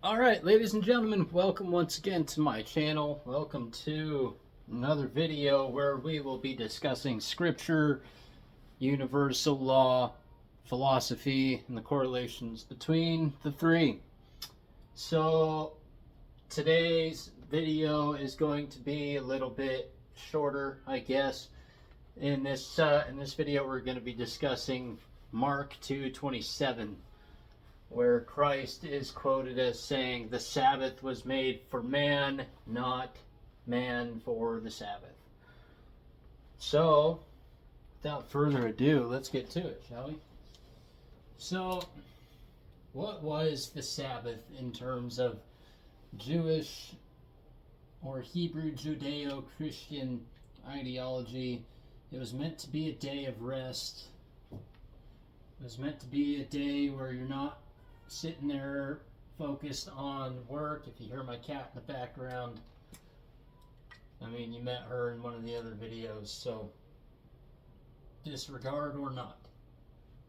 Alright, ladies and gentlemen, welcome once again to my channel. Welcome to another video where we will be discussing scripture, universal law, philosophy, and the correlations between the three. So, today's video is going to be a little bit shorter, I guess. In this video, we're going to be discussing Mark 2:27. Where Christ is quoted as saying, "The Sabbath was made for man, not man for the Sabbath." So, without further ado, let's get to it, shall we? So, what was the Sabbath in terms of Jewish or Hebrew Judeo-Christian ideology? It was meant to be a day of rest. It was meant to be a day where you're not sitting there focused on work. If you hear my cat in the background, I mean, you met her in one of the other videos, so disregard or not,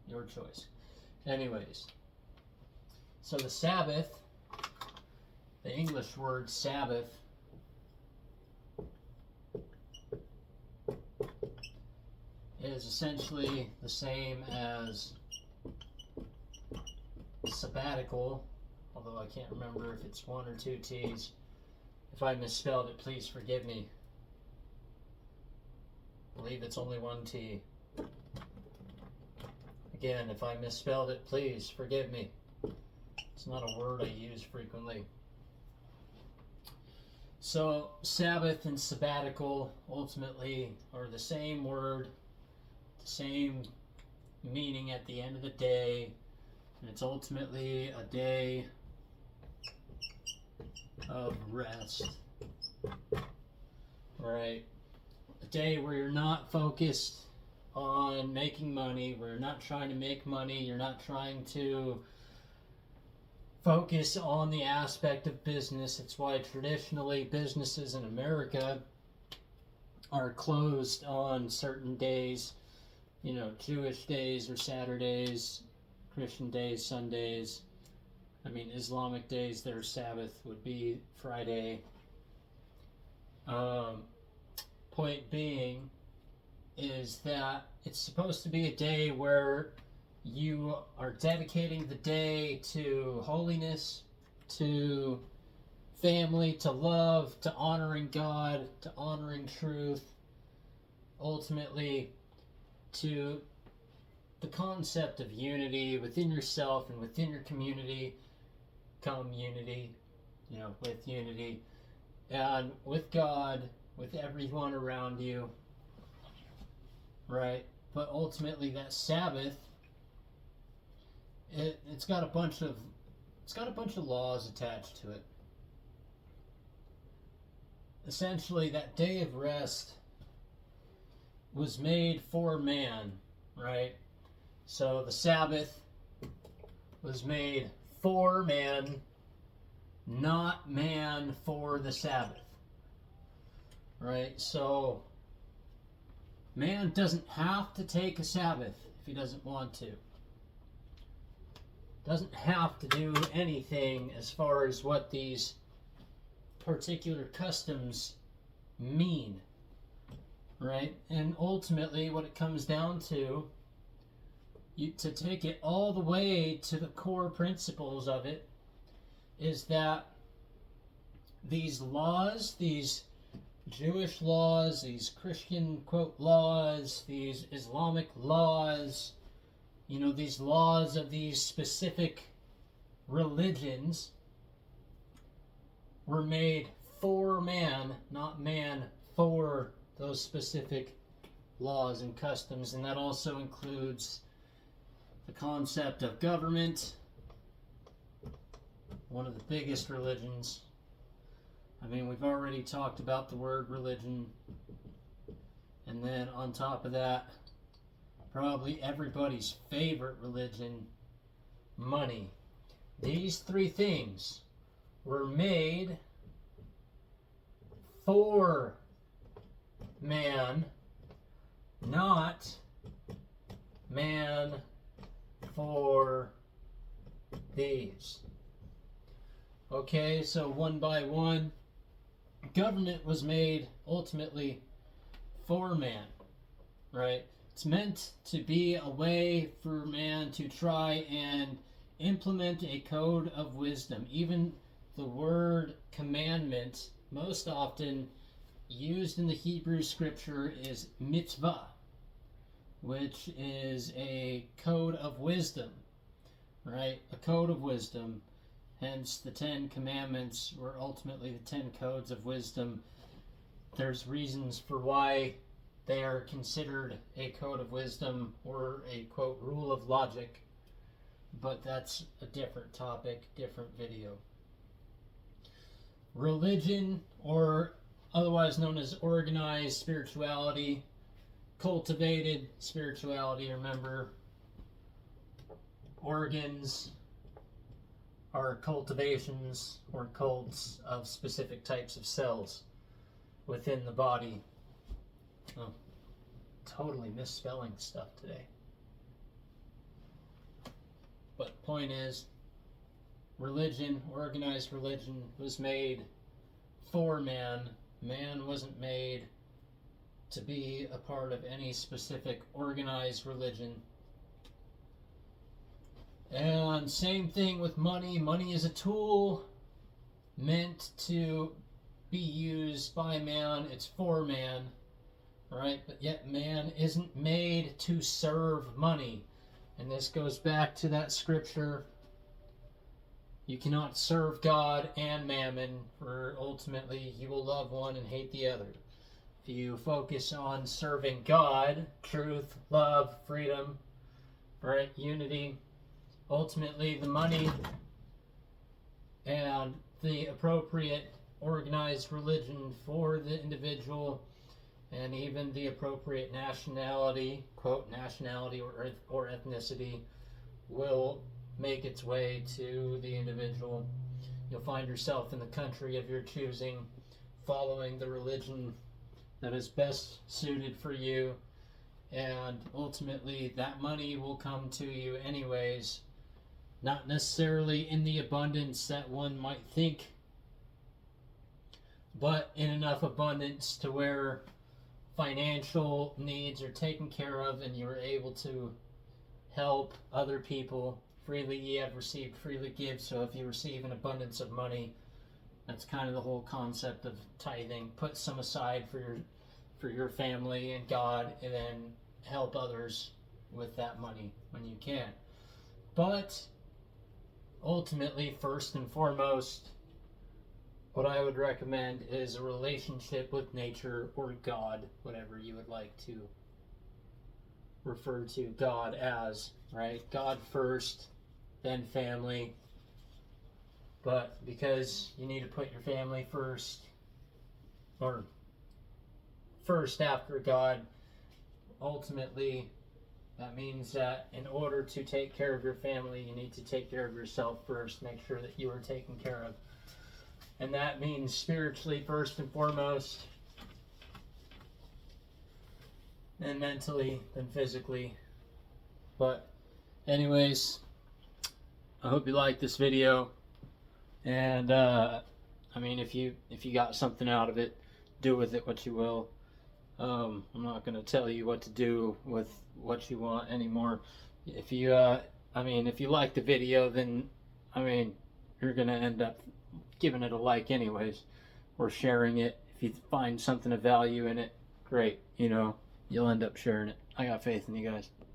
your choice. Anyways, so the Sabbath, the English word Sabbath, is essentially the same as sabbatical, although I can't remember if it's one or two T's. If I misspelled it, please forgive me. I believe it's only one T. Again, if I misspelled it, please forgive me. It's not a word I use frequently. So, Sabbath and sabbatical ultimately are the same word, the same meaning at the end of the day. And it's ultimately a day of rest, right? A day where you're not focused on making money, where you're not trying to make money, you're not trying to focus on the aspect of business. It's why traditionally businesses in America are closed on certain days, you know, Jewish days or Saturdays, Christian days, Sundays. I mean, Islamic days, their Sabbath would be Friday. Point being is that it's supposed to be a day where you are dedicating the day to holiness, to family, to love, to honoring God, to honoring truth, ultimately to the concept of unity within yourself and within your community, unity, with unity, and with God, with everyone around you, right? But ultimately, that Sabbath, it's got a bunch of laws attached to it. Essentially, that day of rest was made for man, right? So the Sabbath was made for man, not man for the Sabbath. Right? So man doesn't have to take a Sabbath if he doesn't want to. Doesn't have to do anything as far as what these particular customs mean. Right? And ultimately what it comes down to, to take it all the way to the core principles of it, is that these laws, these Jewish laws, these Christian quote laws, these Islamic laws, these laws of these specific religions were made for man, not man for those specific laws and customs. And that also includes the concept of government, one of the biggest religions. I mean, we've already talked about the word religion. And then on top of that, probably everybody's favorite religion, money. These three things were made for man, not man for these. Okay, so one by one, government was made ultimately for man, right? It's meant to be a way for man to try and implement a code of wisdom. Even the word commandment, most often used in the Hebrew scripture, is mitzvah, which is a code of wisdom, right? A code of wisdom. Hence, the Ten Commandments were ultimately the 10 codes of wisdom. There's reasons for why they are considered a code of wisdom or a, quote, rule of logic, but that's a different topic, different video. Religion, or otherwise known as organized spirituality, cultivated spirituality, remember, organs are cultivations or cults of specific types of cells within the body. Oh, totally misspelling stuff today. But point is, religion, organized religion, was made for man. Man wasn't made to be a part of any specific organized religion. And same thing with money. Money is a tool meant to be used by man. It's for man, right? But yet man isn't made to serve money. And this goes back to that scripture. You cannot serve God and mammon, for ultimately you will love one and hate the other. If you focus on serving God, truth, love, freedom, right, unity, ultimately the money and the appropriate organized religion for the individual, and even the appropriate nationality, quote, nationality or ethnicity, will make its way to the individual. You'll find yourself in the country of your choosing, following the religion that is best suited for you, and ultimately that money will come to you anyways, not necessarily in the abundance that one might think, but in enough abundance to where financial needs are taken care of and you're able to help other people. Freely ye have received, freely give. So if you receive an abundance of money, that's kind of the whole concept of tithing. Put some aside for your family and God, and then help others with that money when you can. But ultimately, first and foremost, what I would recommend is a relationship with nature or God, whatever you would like to refer to God as, right? God first, then family. But because you need to put your family first, or first after God, ultimately that means that in order to take care of your family, you need to take care of yourself first. Make sure that you are taken care of. And that means spiritually first and foremost, then mentally, then physically. But anyways, I hope you liked this video. And I mean, if you got something out of it, do with it what you will. I'm not going to tell you what to do with what you want anymore. If you if you like the video, then you're going to end up giving it a like anyways, or sharing it. If you find something of value in it, great, you'll end up sharing it. I got faith in you guys.